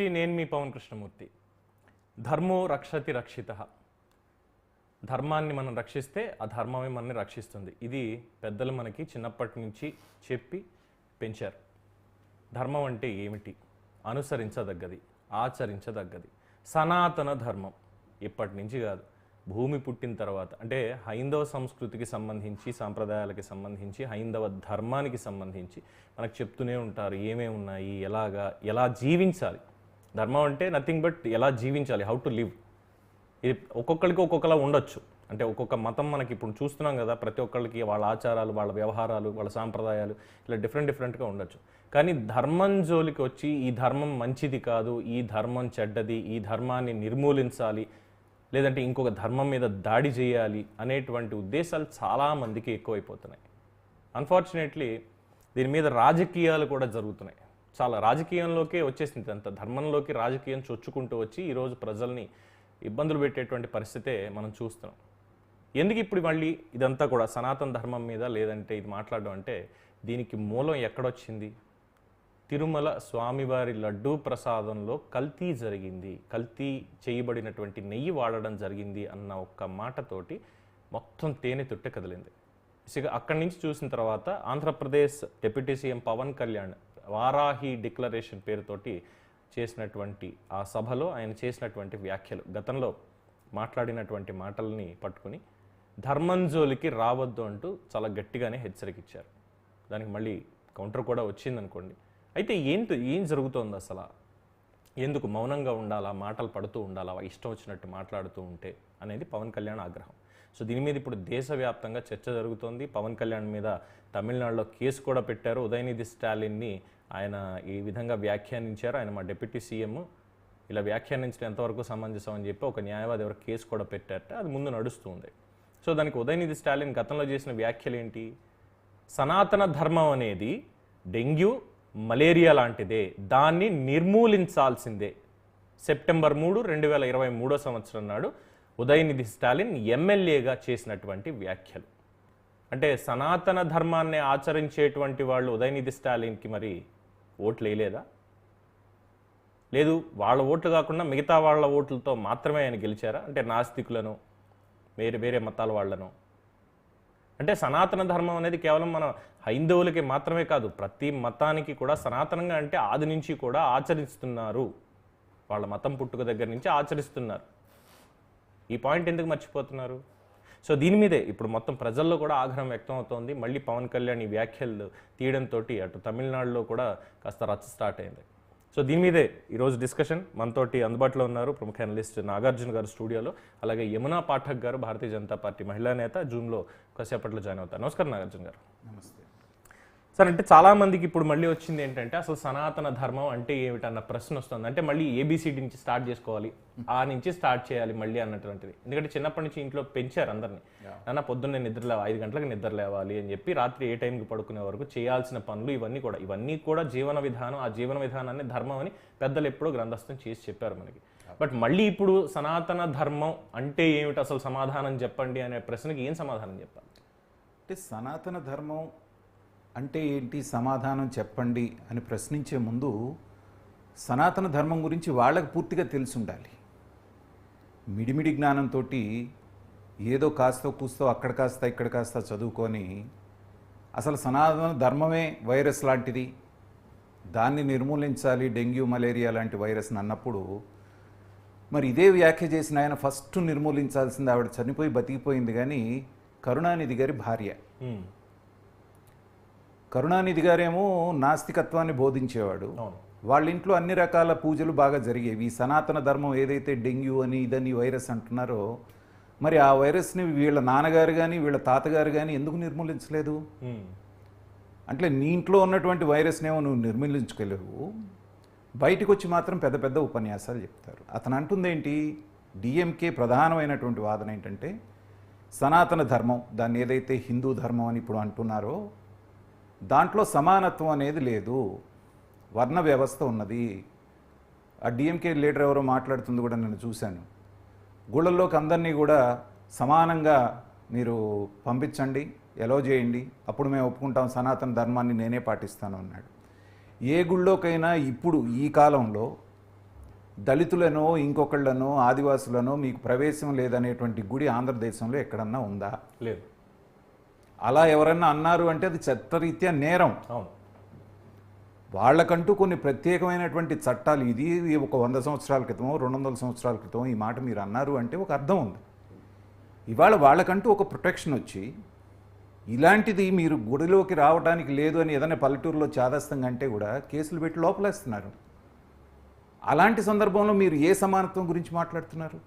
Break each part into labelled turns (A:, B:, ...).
A: నేను మీ పవన్ కృష్ణమూర్తి. ధర్మో రక్షతి రక్షిత. ధర్మాన్ని మనం రక్షిస్తే ఆ ధర్మమే మనల్ని రక్షిస్తుంది. ఇది పెద్దలు మనకి చిన్నప్పటి నుంచి చెప్పి పెంచారు. ధర్మం అంటే ఏమిటి? అనుసరించదగ్గది, ఆచరించదగ్గది సనాతన ధర్మం. ఇప్పటి నుంచి కాదు, భూమి పుట్టిన తర్వాత, అంటే హైందవ సంస్కృతికి సంబంధించి, సాంప్రదాయాలకి సంబంధించి, హైందవ ధర్మానికి సంబంధించి మనకు చెప్తూనే ఉంటారు ఏమేమి ఉన్నాయి, ఎలా జీవించాలి. ధర్మం అంటే నథింగ్ బట్ ఎలా జీవించాలి, హౌ టు లివ్. ఇది ఒక్కొక్కరికి ఒక్కొక్కలా ఉండొచ్చు. అంటే ఒక్కొక్క మతం మనకి ఇప్పుడు చూస్తున్నాం కదా, ప్రతి ఒక్కరికి వాళ్ళ ఆచారాలు, వాళ్ళ వ్యవహారాలు, వాళ్ళ సాంప్రదాయాలు ఇలా డిఫరెంట్గా ఉండొచ్చు. కానీ ధర్మం జోలికి వచ్చి ఈ ధర్మం మంచిది కాదు, ఈ ధర్మం చెడ్డది, ఈ ధర్మాన్ని నిర్మూలించాలి, లేదంటే ఇంకొక ధర్మం మీద దాడి చేయాలి అనేటువంటి ఉద్దేశాలు చాలామందికి ఎక్కువైపోతున్నాయి. అన్ఫార్చునేట్లీ దీని మీద రాజకీయాలు కూడా జరుగుతున్నాయి. చాలా రాజకీయంలోకే వచ్చేసింది, అంత ధర్మంలోకి రాజకీయం చొచ్చుకుంటూ వచ్చి ఈరోజు ప్రజల్ని ఇబ్బందులు పెట్టేటువంటి పరిస్థితే మనం చూస్తున్నాం. ఎందుకు ఇప్పుడు మళ్ళీ ఇదంతా కూడా సనాతన ధర్మం మీద లేదంటే ఇది మాట్లాడడం అంటే, దీనికి మూలం ఎక్కడొచ్చింది? తిరుమల స్వామివారి లడ్డూ ప్రసాదంలో కల్తీ జరిగింది, కల్తీ చేయబడినటువంటి నెయ్యి వాడడం జరిగింది అన్న ఒక్క మాటతోటి మొత్తం తేనె తుట్టె కదిలింది. అక్కడి నుంచి చూసిన తర్వాత Andhra Pradesh deputy CM Pawan Kalyan Varahi declaration పేరుతోటి చేసినటువంటి ఆ సభలో ఆయన చేసినటువంటి వ్యాఖ్యలు, గతంలో మాట్లాడినటువంటి మాటల్ని పట్టుకుని ధర్మం జోలికి రావద్దు అంటూ చాలా గట్టిగానే హెచ్చరికిచ్చారు. దానికి మళ్ళీ కౌంటర్ కూడా వచ్చిందనుకోండి. అయితే ఏం జరుగుతోంది అసలు? ఎందుకు మౌనంగా ఉండాలా, మాటలు పడుతూ ఉండాలా, ఇష్టం వచ్చినట్టు మాట్లాడుతూ ఉంటే అనేది పవన్ కళ్యాణ్ ఆగ్రహం. సో దీని మీద ఇప్పుడు దేశవ్యాప్తంగా చర్చ జరుగుతోంది. పవన్ కళ్యాణ్ మీద తమిళనాడులో కేసు కూడా పెట్టారు. ఉదయనిధి స్టాలిన్ని ఆయన ఈ విధంగా వ్యాఖ్యానించారు. ఆయన మా డిప్యూటీ సీఎం, ఇలా వ్యాఖ్యానించడం ఎంతవరకు సమంజసం అని చెప్పి ఒక న్యాయవాది ఎవరు కేసు కూడా పెట్టారట. అది ముందు నడుస్తుంది. సో దానికి ఉదయనిధి స్టాలిన్ గతంలో చేసిన వ్యాఖ్యలు ఏంటి? సనాతన ధర్మం అనేది డెంగ్యూ, మలేరియా లాంటిదే, దాన్ని నిర్మూలించాల్సిందే. సెప్టెంబర్ 3, 2023 సంవత్సరం నాడు ఉదయనిధి స్టాలిన్ ఎమ్మెల్యేగా చేసినటువంటి వ్యాఖ్యలు. అంటే సనాతన ధర్మాన్ని ఆచరించేటువంటి వాళ్ళు ఉదయనిధి స్టాలిన్కి మరి ఓట్లు వేయలేదా? లేదు, వాళ్ళ ఓట్లు కాకుండా మిగతా వాళ్ళ ఓట్లతో మాత్రమే ఆయన గెలిచారా? అంటే నాస్తికులను, వేరే మతాల వాళ్ళను. అంటే సనాతన ధర్మం అనేది కేవలం మన హైందవులకి మాత్రమే కాదు, ప్రతి మతానికి కూడా సనాతనంగా అంటే ఆది నుంచి కూడా ఆచరిస్తున్నారు. వాళ్ళ మతం పుట్టుక దగ్గర నుంచి ఆచరిస్తున్నారు. ఈ పాయింట్ ఎందుకు మర్చిపోతున్నారు? సో దీని మీదే ఇప్పుడు మొత్తం ప్రజల్లో కూడా ఆగ్రహం వ్యక్తం అవుతోంది. మళ్ళీ పవన్ కళ్యాణ్ ఈ వ్యాఖ్యలు తీయడంతో అటు తమిళనాడులో కూడా కాస్త రచ్చ స్టార్ట్ అయింది. సో దీని మీదే ఈరోజు డిస్కషన్. మనతోటి అందుబాటులో ఉన్నారు ప్రముఖ అనలిస్ట్ నాగార్జున గారు స్టూడియోలో, అలాగే యమునా పాఠక్ గారు, భారతీయ జనతా పార్టీ మహిళా నేత, జూమ్లో కాసేపట్లో జాయిన్ అవుతారు. నమస్కారం నాగార్జున గారు.
B: నమస్తే
A: సార్. అంటే చాలామందికి ఇప్పుడు మళ్ళీ వచ్చింది ఏంటంటే, అసలు సనాతన ధర్మం అంటే ఏమిటన్న ప్రశ్న వస్తుంది. అంటే మళ్ళీ ఏబిసిడి నుంచి స్టార్ట్ చేసుకోవాలి, ఆ నుంచి స్టార్ట్ చేయాలి మళ్ళీ అన్నటువంటిది. ఎందుకంటే చిన్నప్పటి నుంచి ఇంట్లో పెంచారు అందరినీ. నాన్న పొద్దున్నే నిద్రలేవాలి, 5 గంటలకు నిద్ర లేవాలి అని చెప్పి రాత్రి ఏ టైంకి పడుకునే వరకు చేయాల్సిన పనులు ఇవన్నీ కూడా జీవన విధానం. ఆ జీవన విధానాన్ని ధర్మం అని పెద్దలు ఎప్పుడో గ్రంథస్థం చేసి చెప్పారు మనకి. బట్ మళ్ళీ ఇప్పుడు సనాతన ధర్మం అంటే ఏమిటి, అసలు సమాధానం చెప్పండి అనే ప్రశ్నకి ఏం సమాధానం చెప్పాలి?
B: అంటే సనాతన ధర్మం అంటే ఏంటి, సమాధానం చెప్పండి అని ప్రశ్నించే ముందు సనాతన ధర్మం గురించి వాళ్ళకి పూర్తిగా తెలిసి ఉండాలి. మిడిమిడి జ్ఞానంతో ఏదో కాస్త కూస్తో అక్కడ కాస్త ఇక్కడ కాస్త చదువుకొని అసలు సనాతన ధర్మమే వైరస్ లాంటిది, దాన్ని నిర్మూలించాలి, డెంగ్యూ మలేరియా లాంటి వైరస్ని అన్నప్పుడు మరి ఇదే వ్యాఖ్య చేసిన ఆయన ఫస్ట్ నిర్మూలించాల్సింది, ఆవిడ చనిపోయి బతికిపోయింది కానీ కరుణానిధి గారి భార్య. కరుణానిధి గారేమో నాస్తికత్వాన్ని బోధించేవాడు. వాళ్ళ ఇంట్లో అన్ని రకాల పూజలు బాగా జరిగేవి. ఈ సనాతన ధర్మం ఏదైతే డెంగ్యూ అని ఇదని వైరస్ అంటున్నారో, మరి ఆ వైరస్ని వీళ్ళ నాన్నగారు కానీ వీళ్ళ తాతగారు కానీ ఎందుకు నిర్మూలించలేదు? అంటే నీ ఇంట్లో ఉన్నటువంటి వైరస్నేమో నువ్వు నిర్మూలించుకోలేవు, బయటకు వచ్చి మాత్రం పెద్ద పెద్ద ఉపన్యాసాలు చెప్తారు. అతను అంటుందేంటి, డిఎంకే ప్రధానమైనటువంటి వాదన ఏంటంటే సనాతన ధర్మం, దాన్ని ఏదైతే హిందూ ధర్మం అని ఇప్పుడు అంటున్నారో దాంట్లో సమానత్వం అనేది లేదు, వర్ణ వ్యవస్థ ఉన్నది. ఆ డిఎంకే లీడర్ ఎవరో మాట్లాడుతుంది కూడా నేను చూశాను. గుళ్ళల్లోకి అందరినీ కూడా సమానంగా మీరు పంపించండి, ఎలో చేయండి, అప్పుడు మేము ఒప్పుకుంటాం, సనాతన ధర్మాన్ని నేనే పాటిస్తాను అన్నాడు. ఏ గుళ్ళోకైనా ఇప్పుడు ఈ కాలంలో దళితులను ఇంకొకళ్ళను ఆదివాసులను మీకు ప్రవేశం లేదనేటువంటి గుడి ఆంధ్రదేశంలో ఎక్కడన్నా ఉందా?
A: లేదు.
B: అలా ఎవరన్నా అన్నారు అంటే అది చట్టరీత్యా నేరం.
A: అవును.
B: వాళ్ళకంటూ కొన్ని ప్రత్యేకమైనటువంటి చట్టాలు, ఇది ఒక 100 సంవత్సరాల క్రితం 200 సంవత్సరాల క్రితం ఈ మాట మీరు అన్నారు అంటే ఒక అర్థం ఉంది. ఇవాళ వాళ్ళకంటూ ఒక ప్రొటెక్షన్ వచ్చి ఇలాంటిది మీరు గుడిలోకి రావడానికి లేదు అని ఏదైనా పల్లెటూరులో చాదస్తంగా అంటే కూడా కేసులు పెట్టి లోపలేస్తున్నారు. అలాంటి సందర్భంలో మీరు ఏ సమానత్వం గురించి మాట్లాడుతున్నారు?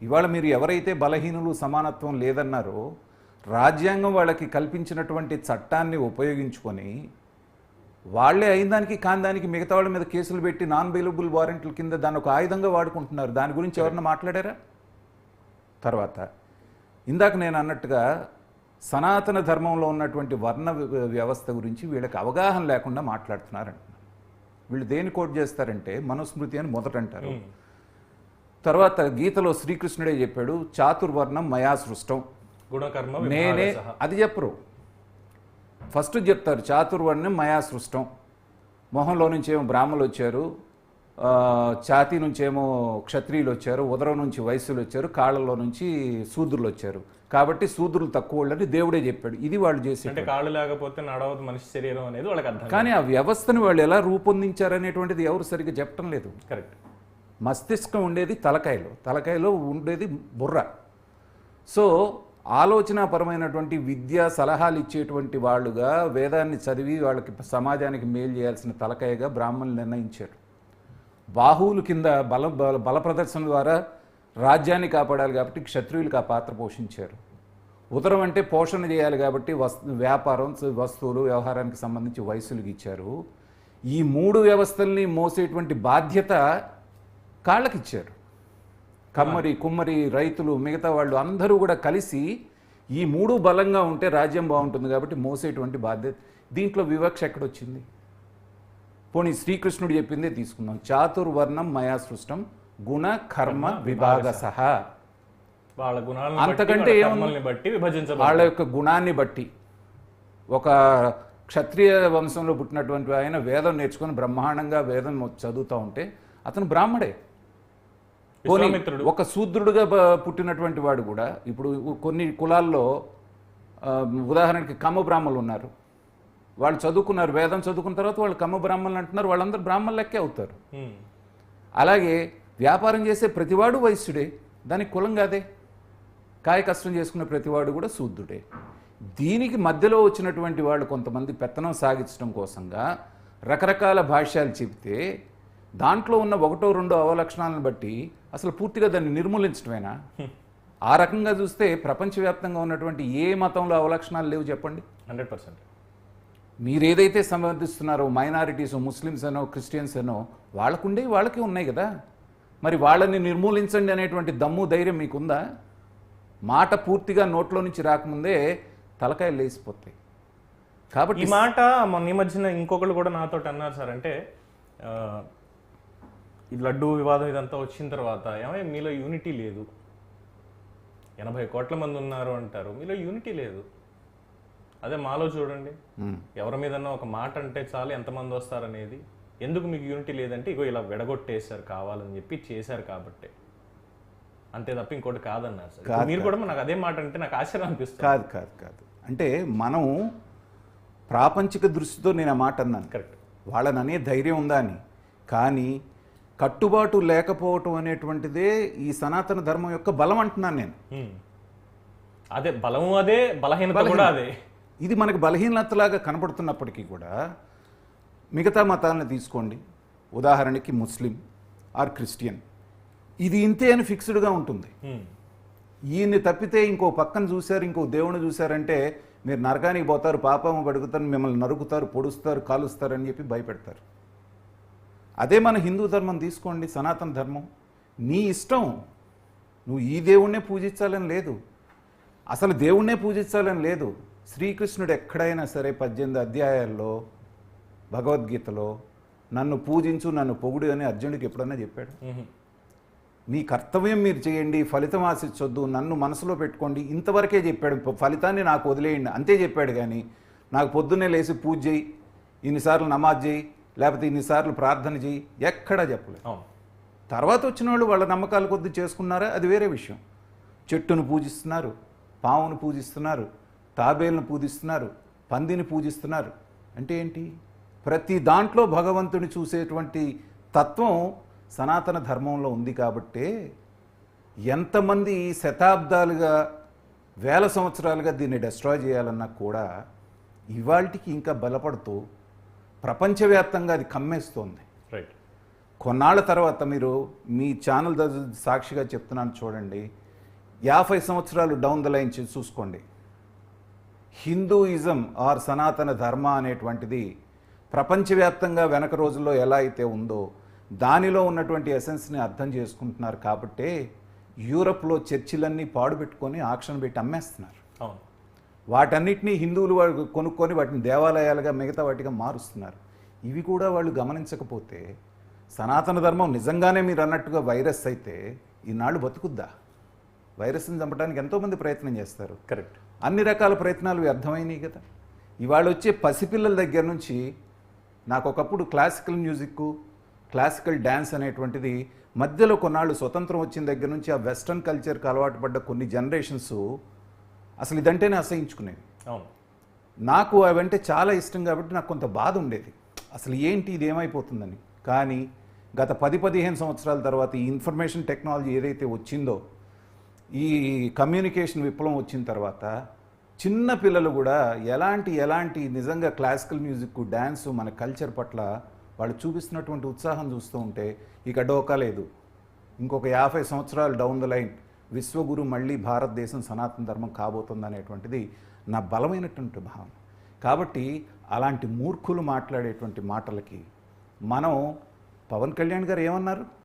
B: ఇవాళ మీరు ఎవరైతే బలహీనులు సమానత్వం లేదన్నారో రాజ్యాంగం వాళ్ళకి కల్పించినటువంటి చట్టాన్ని ఉపయోగించుకొని వాళ్ళే అయిన దానికి కాని దానికి మిగతా వాళ్ళ మీద కేసులు పెట్టి నాన్ బెయిలబుల్ వారెంట్ల కింద దాన్ని ఒక ఆయుధంగా వాడుకుంటున్నారు. దాని గురించి ఎవరన్నా మాట్లాడారా? తర్వాత ఇందాక నేను అన్నట్టుగా సనాతన ధర్మంలో ఉన్నటువంటి వర్ణ వ్యవస్థ గురించి వీళ్ళకి అవగాహన లేకుండా మాట్లాడుతున్నారంట. వీళ్ళు దేని కోట్ చేస్తారంటే మనుస్మృతి అని మొదట అంటారు. తర్వాత గీతలో శ్రీకృష్ణుడే చెప్పాడు చాతుర్వర్ణం మయా సృష్టం,
A: గుణకర్మ
B: నేనే, అది చెప్పరు. ఫస్ట్ చెప్తారు చాతుర్వర్ణం మయా సృష్టం. మొహంలో నుంచేమో బ్రాహ్మణులు వచ్చారు, ఛాతీ నుంచేమో క్షత్రియులు వచ్చారు, ఉదరం నుంచి వైశ్యులు వచ్చారు, కాళ్ళలో నుంచి శూద్రులు వచ్చారు. కాబట్టి శూద్రులు తక్కువ వాళ్ళని దేవుడే చెప్పాడు. ఇది వాళ్ళు చేసి,
A: అంటే కాళ్ళు లేకపోతే నడవదు మనిషి శరీరం అనేది వాళ్ళకి అర్థం.
B: కానీ ఆ వ్యవస్థను వాళ్ళు ఎలా రూపొందించారనేటువంటిది ఎవరు సరిగ్గా చెప్పడం లేదు.
A: కరెక్ట్.
B: మస్తిష్కం ఉండేది తలకాయలో ఉండేది బుర్ర. సో ఆలోచనాపరమైనటువంటి విద్యా సలహాలు ఇచ్చేటువంటి వాళ్ళుగా వేదాన్ని చదివి వాళ్ళకి సమాజానికి మేలు చేయాల్సిన తలకాయగా బ్రాహ్మణులు నిర్ణయించారు. బాహువులు కింద బల ప్రదర్శన ద్వారా రాజ్యాన్ని కాపాడాలి కాబట్టి క్షత్రియులకు ఆ పాత్ర పోషించారు. ఉదరం అంటే పోషణ చేయాలి కాబట్టి వ్యాపారం, వస్తువులు, వ్యవహారానికి సంబంధించి వయసులకు ఇచ్చారు. ఈ 3 వ్యవస్థల్ని మోసేటువంటి బాధ్యత కాళ్ళకిచ్చారు. కమ్మరి, కుమ్మరి, రైతులు, మిగతా వాళ్ళు అందరూ కూడా కలిసి ఈ 3 బలంగా ఉంటే రాజ్యం బాగుంటుంది కాబట్టి మోసేటువంటి బాధ్యత. దీంట్లో వివక్ష ఎక్కడొచ్చింది? పోనీ శ్రీకృష్ణుడు చెప్పిందే తీసుకుందాం, చాతుర్వర్ణం మయా సృష్టం గుణ కర్మ విభాగ సహా.
A: వాళ్ళ గుణాలను
B: అంతకంటే
A: బట్టి విభజించబడి,
B: వాళ్ళ యొక్క గుణాన్ని బట్టి. ఒక క్షత్రియ వంశంలో పుట్టినటువంటి ఆయన వేదం నేర్చుకొని బ్రహ్మాండంగా వేదం చదువుతూ ఉంటే అతను బ్రాహ్మడే. పోనీ ఒక శూద్రుడుగా పుట్టినటువంటి వాడు కూడా, ఇప్పుడు కొన్ని కులాల్లో ఉదాహరణకి కమ్మ బ్రాహ్మణులు ఉన్నారు, వాళ్ళు చదువుకున్నారు, వేదం చదువుకున్న తర్వాత వాళ్ళు కమ్మ బ్రాహ్మణులు అంటున్నారు, వాళ్ళందరూ బ్రాహ్మణులు లెక్కే అవుతారు. అలాగే వ్యాపారం చేసే ప్రతివాడు వైశ్యుడే, దానికి కులం కాదే. కాయ కష్టం చేసుకునే ప్రతివాడు కూడా శూద్రుడే. దీనికి మధ్యలో వచ్చినటువంటి వాళ్ళు కొంతమంది పెత్తనం సాగించడం కోసంగా రకరకాల భాష్యాలు చెబితే దాంట్లో ఉన్న 1-2 అవలక్షణాలను బట్టి అసలు పూర్తిగా దాన్ని నిర్మూలించడమేనా? ఆ రకంగా చూస్తే ప్రపంచవ్యాప్తంగా ఉన్నటువంటి ఏ మతంలో అవలక్షణాలు లేవు చెప్పండి?
A: 100%.
B: మీరు ఏదైతే సమర్థిస్తున్నారో మైనారిటీస్, ముస్లిమ్స్ అనో క్రిస్టియన్స్ అనో వాళ్ళకుండే వాళ్ళకి ఉన్నాయి కదా, మరి వాళ్ళని నిర్మూలించండి అనేటువంటి దమ్ము ధైర్యం మీకుందా? మాట పూర్తిగా నోట్లో నుంచి రాకముందే తలకాయలు లేసిపోతాయి. కాబట్టి
A: ఈ మాట మొన్న ఈ మధ్యన ఇంకొకళ్ళు కూడా నాతో అన్నారు సార్, అంటే ఈ లడ్డూ వివాదం ఇదంతా వచ్చిన తర్వాత ఏమైనా మీలో యూనిటీ లేదు, 80 కోట్ల మంది ఉన్నారు అంటారు, మీలో యూనిటీ లేదు. అదే మాలో చూడండి, ఎవరి మీదన్నా ఒక మాట అంటే చాలు ఎంతమంది వస్తారనేది. ఎందుకు మీకు యూనిటీ లేదంటే ఇగో ఇలా విడగొట్టేశారు కావాలని చెప్పి చేశారు కాబట్టి, అంతే తప్ప ఇంకోటి కాదన్నారు సార్. మీరు కూడా నాకు అదే మాట అంటే నాకు ఆశ్చర్యం అనిపిస్తుంది.
B: కాదు అంటే మనం ప్రాపంచిక దృష్టితో నేను ఆ మాట అన్నాను.
A: కరెక్ట్.
B: వాళ్ళని అనే ధైర్యం ఉందా అని. కానీ కట్టుబాటు లేకపోవటం అనేటువంటిదే ఈ సనాతన ధర్మం యొక్క బలం అంటున్నాను నేను.
A: అదే బలము, అదే బలహీనత కూడా అదే.
B: ఇది మనకు బలహీనతలాగా కనపడుతున్నప్పటికీ కూడా మిగతా మతాలను తీసుకోండి, ఉదాహరణకి ముస్లిం ఆర్ క్రిస్టియన్, ఇది ఇంతే అని ఫిక్స్డ్గా ఉంటుంది. ఈయన్ని తప్పితే ఇంకో పక్కన చూశారు, ఇంకో దేవుని చూశారంటే మీరు నరకానికి పోతారు, పాపము పడుగుతారు, మిమ్మల్ని నరుకుతారు, పొడుస్తారు, కాలుస్తారు అని చెప్పి భయపెడతారు. అదే మన హిందూ ధర్మం తీసుకోండి, సనాతన ధర్మం, నీ ఇష్టం, నువ్వు ఈ దేవుణ్ణే పూజించాలని లేదు, అసలు దేవుణ్ణే పూజించాలని లేదు. శ్రీకృష్ణుడు ఎక్కడైనా సరే 18 అధ్యాయాల్లో భగవద్గీతలో నన్ను పూజించు, నన్ను పొగుడు అని అర్జునుడికి ఎప్పుడన్నా చెప్పాడు? మీ కర్తవ్యం మీరు చేయండి, ఫలితం ఆశించొద్దు, నన్ను మనసులో పెట్టుకోండి, ఇంతవరకే చెప్పాడు. ఫలితాన్ని నాకు వదిలేయండి అంతే చెప్పాడు. కానీ నాకు పొద్దున్నే లేచి పూజ చేయి, ఇన్నిసార్లు నమాజ్ చేయి, లేకపోతే ఇన్నిసార్లు ప్రార్థన చేయి, ఎక్కడా చెప్పలేదు. తర్వాత వచ్చిన వాళ్ళు వాళ్ళ నమ్మకాల కొద్దీ చేసుకున్నారా, అది వేరే విషయం. చెట్టును పూజిస్తున్నారు, పావును పూజిస్తున్నారు, తాబేలును పూజిస్తున్నారు, పందిని పూజిస్తున్నారు. అంటే ఏంటి? ప్రతి దాంట్లో భగవంతుని చూసేటువంటి తత్వం సనాతన ధర్మంలో ఉంది. కాబట్టే ఎంతమంది శతాబ్దాలుగా వేల సంవత్సరాలుగా దీన్ని డిస్ట్రాయ్ చేయాలన్నా కూడా ఇవాళకి ఇంకా బలపడుతూ ప్రపంచవ్యాప్తంగా అది కమ్మేస్తోంది.
A: రైట్.
B: కొన్నాళ్ళ తర్వాత మీరు మీ ఛానల్ సాక్షిగా చెప్తున్నాను చూడండి, 50 సంవత్సరాలు డౌన్ ద లైన్ చూసుకోండి, హిందూయిజం ఆర్ సనాతన ధర్మ అనేటువంటిది ప్రపంచవ్యాప్తంగా వెనక రోజుల్లో ఎలా అయితే ఉందో దానిలో ఉన్నటువంటి ఎసెన్స్ని అర్థం చేసుకుంటున్నారు. కాబట్టే యూరప్లో చర్చిలన్నీ పాడుపెట్టుకొని ఆక్షన్ పెట్టి అమ్మేస్తున్నారు.
A: అవును.
B: వాటన్నిటినీ హిందువులు వాళ్ళు కొనుక్కొని వాటిని దేవాలయాలుగా మిగతా వాటిగా మారుస్తున్నారు. ఇవి కూడా వాళ్ళు గమనించకపోతే సనాతన ధర్మం నిజంగానే మీరు అన్నట్టుగా వైరస్ అయితే ఈనాళ్ళు బతుకుద్దా? వైరస్ని చంపడానికి ఎంతోమంది ప్రయత్నం చేస్తారు.
A: కరెక్ట్.
B: అన్ని రకాల ప్రయత్నాలు వ్యర్థమైనాయి కదా. ఇవాళ వచ్చే పసిపిల్లల దగ్గర నుంచి నాకు ఒకప్పుడు క్లాసికల్ మ్యూజిక్, క్లాసికల్ డ్యాన్స్ అనేటువంటిది మధ్యలో కొన్నాళ్ళు స్వతంత్రం వచ్చిన దగ్గర నుంచి ఆ వెస్ట్రన్ కల్చర్కి అలవాటు పడ్డ కొన్ని జనరేషన్స్ అసలు ఇదంటేనే అసహించుకునేవి.
A: అవును.
B: నాకు అవంటే చాలా ఇష్టం కాబట్టి నాకు కొంత బాధ ఉండేది, అసలు ఏంటి ఇది ఏమైపోతుందని. కానీ గత 10-15 సంవత్సరాల తర్వాత ఈ ఇన్ఫర్మేషన్ టెక్నాలజీ ఏదైతే వచ్చిందో, ఈ కమ్యూనికేషన్ విప్లవం వచ్చిన తర్వాత చిన్న పిల్లలు కూడా ఎలాంటి నిజంగా క్లాసికల్ మ్యూజిక్, డ్యాన్స్, మన కల్చర్ పట్ల వాళ్ళు చూపిస్తున్నటువంటి ఉత్సాహం చూస్తూ ఉంటే ఇక డోకా లేదు. ఇంకొక 50 సంవత్సరాలు డౌన్ ద లైన్ విశ్వగురు మళ్ళీ భారతదేశం సనాతన ధర్మం కాబోతుంది అనేటువంటిది నా బలమైనటువంటి భావన. కాబట్టి అలాంటి మూర్ఖులు మాట్లాడేటువంటి మాటలకి మనం పవన్ కళ్యాణ్ గారు ఏమన్నారు?